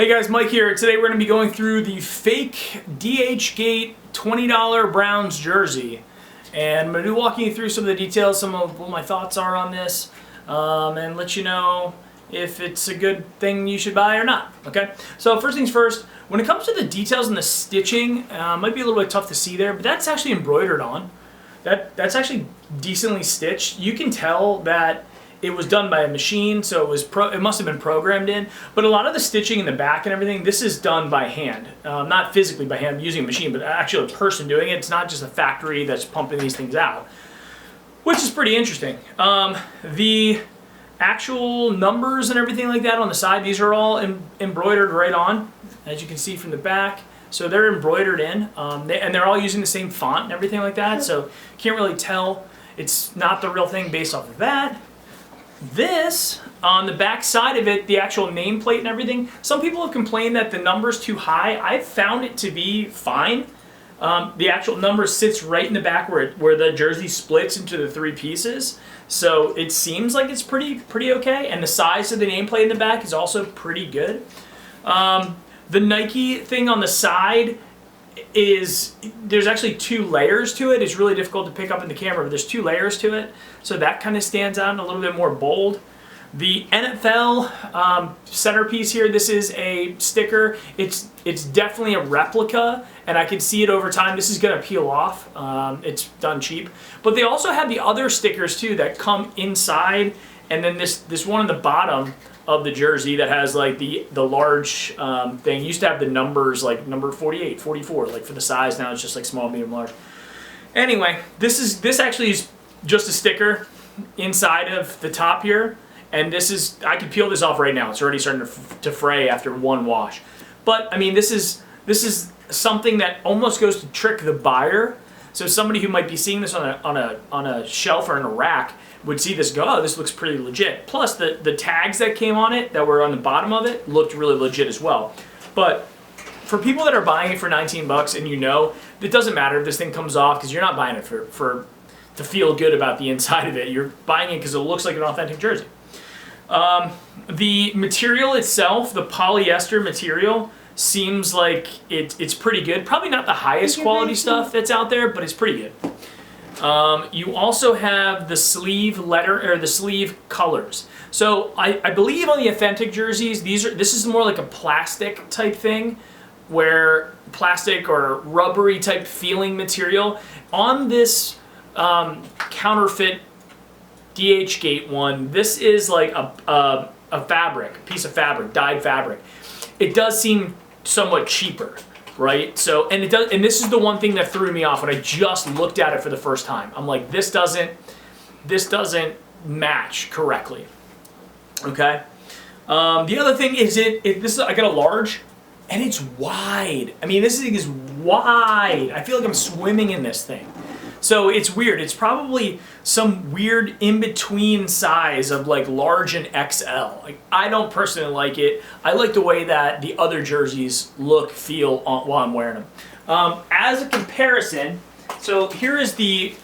Hey guys, Mike here. Today we're going to be going through the fake DHgate $20 Browns jersey. And I'm going to be walking you through some of the details, some of what my thoughts are on this, and let you know if it's a good thing you should buy or not. Okay? So first things first, when it comes to the details and the stitching, might be a little bit tough to see there, but that's actually embroidered on. That's actually decently stitched. You can tell that it was done by a machine, so it must have been programmed in. But a lot of the stitching in the back and everything, this is done by hand. Not physically by hand using a machine, but actually a person doing it. It's not just a factory that's pumping these things out, which is pretty interesting. The actual numbers and everything like that on the side, these are all embroidered right on, as you can see from the back. So they're embroidered in, and they're all using the same font and everything like that, so can't really tell it's not the real thing based off of that. This, on the back side of it, the actual nameplate and everything, some people have complained that the number's too high. I've found it to be fine. The actual number sits right in the back where the jersey splits into the three pieces. So it seems like it's pretty okay. And the size of the nameplate in the back is also pretty good. The Nike thing on the side there's actually two layers to it. It's really difficult to pick up in the camera, but there's two layers to it. So that kind of stands out a little bit more bold. The NFL centerpiece here, this is a sticker. It's definitely a replica, and I can see it over time. This is going to peel off. It's done cheap. But they also have the other stickers too that come inside, and then this one on the bottom of the jersey that has like the large thing. Used to have the numbers like number 48, 44, like for the size. Now it's just like small, medium, large. Anyway, this actually is just a sticker inside of the top here, and I can peel this off right now. It's already starting to fray after one wash. But I mean, this is something that almost goes to trick the buyer. So somebody who might be seeing this on a shelf or in a rack would see this, go, oh, this looks pretty legit. Plus the tags that came on it that were on the bottom of it looked really legit as well. But for people that are buying it for 19 bucks, and you know, it doesn't matter if this thing comes off, because you're not buying it to feel good about the inside of it. You're buying it because it looks like an authentic jersey. The material itself, the polyester material, seems like it's pretty good. Probably not the highest quality stuff that's out there, but it's pretty good. You also have the sleeve letter, or the sleeve colors. So I believe on the authentic jerseys, this is more like a plastic type thing, where plastic or rubbery type feeling material. On this counterfeit DHgate one, this is like a piece of fabric, dyed fabric. It does seem somewhat cheaper, right? So, and this is the one thing that threw me off when I just looked at it for the first time. I'm like, this doesn't match correctly. Okay. The other thing is I got a large, and it's wide. I mean, this thing is wide. I feel like I'm swimming in this thing. So it's weird. It's probably some weird in-between size of like large and XL. Like, I don't personally like it. I like the way that the other jerseys look, feel while I'm wearing them. As a comparison, so here's the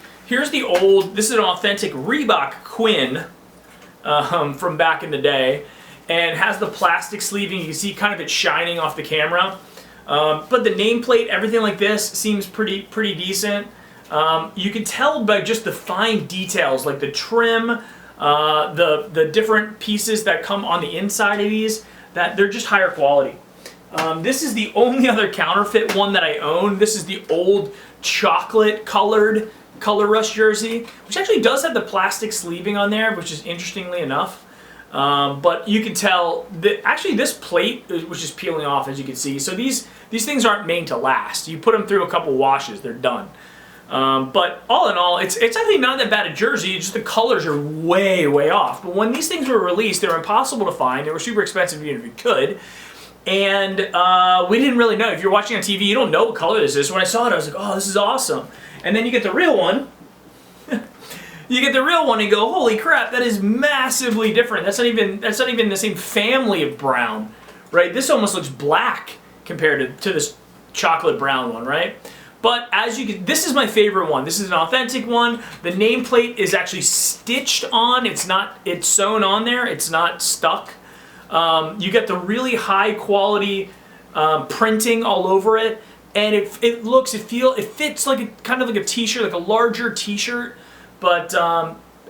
old, this is an authentic Reebok Quinn from back in the day, and has the plastic sleeving. You can see kind of it shining off the camera. But the nameplate, everything like this seems pretty decent. You can tell by just the fine details, like the trim, the different pieces that come on the inside of these, that they're just higher quality. This is the only other counterfeit one that I own. This is the old chocolate colored Color Rush jersey, which actually does have the plastic sleeving on there, which is interestingly enough. But you can tell that actually this plate, which is peeling off, as you can see. So these things aren't made to last. You put them through a couple washes, they're done. But all in all, it's actually not that bad a jersey. It's just the colors are way off. But when these things were released, they were impossible to find. They were super expensive even if you could. And we didn't really know. If you're watching on TV, you don't know what color this is. When I saw it, I was like, oh, this is awesome. And then you get the real one. You get the real one and go, holy crap, that is massively different. That's not even the same family of brown, right? This almost looks black compared to this chocolate brown one, right? But as you can, this is my favorite one. This is an authentic one. The nameplate is actually stitched on. It's sewn on there. It's not stuck. You get the really high quality printing all over it, and it fits like kind of like a t-shirt, like a larger t-shirt, but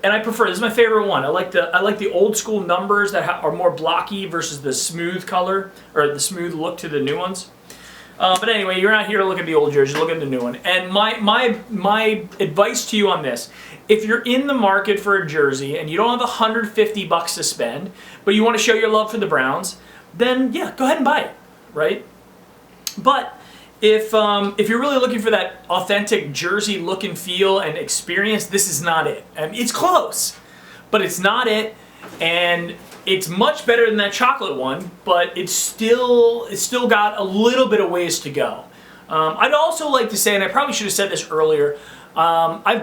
and I prefer, this is my favorite one. I like the old school numbers that are more blocky versus the smooth color, or the smooth look to the new ones. But anyway, you're not here to look at the old jersey, look at the new one. And my advice to you on this, if you're in the market for a jersey and you don't have $150 to spend, but you want to show your love for the Browns, then yeah, go ahead and buy it, right? But if you're really looking for that authentic jersey look and feel and experience, this is not it. I mean, it's close, but it's not it, and it's much better than that chocolate one, but it's still got a little bit of ways to go. I'd also like to say, and I probably should have said this earlier, I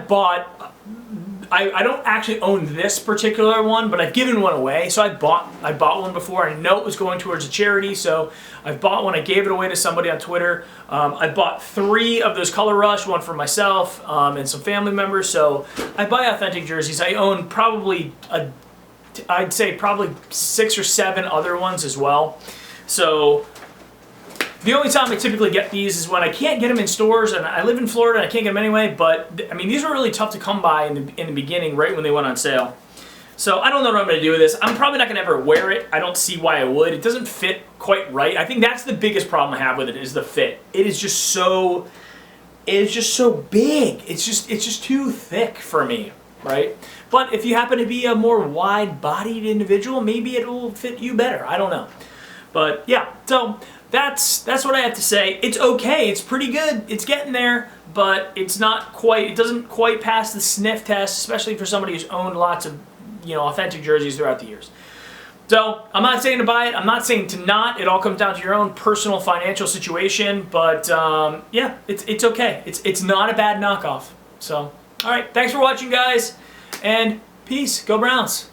don't actually own this particular one, but I've given one away. So I bought one before. I know it was going towards a charity, so I bought one. I gave it away to somebody on Twitter. I bought 3 of those Color Rush, one for myself and some family members. So I buy authentic jerseys. I own I'd say probably 6 or 7 other ones as well. So the only time I typically get these is when I can't get them in stores, and I live in Florida and I can't get them anyway, but I mean, these were really tough to come by in the beginning, right when they went on sale. So I don't know what I'm going to do with this. I'm probably not going to ever wear it. I don't see why I would. It doesn't fit quite right. I think that's the biggest problem I have with it, is the fit. It is just so big. It's just too thick for me, right? But if you happen to be a more wide-bodied individual, maybe it will fit you better. I don't know. But yeah, so that's what I have to say. It's okay. It's pretty good. It's getting there, but it's not quite. It doesn't quite pass the sniff test, especially for somebody who's owned lots of, authentic jerseys throughout the years. So I'm not saying to buy it. I'm not saying to not. It all comes down to your own personal financial situation. But yeah, it's okay. It's not a bad knockoff. So all right, thanks for watching, guys, and peace. Go Browns.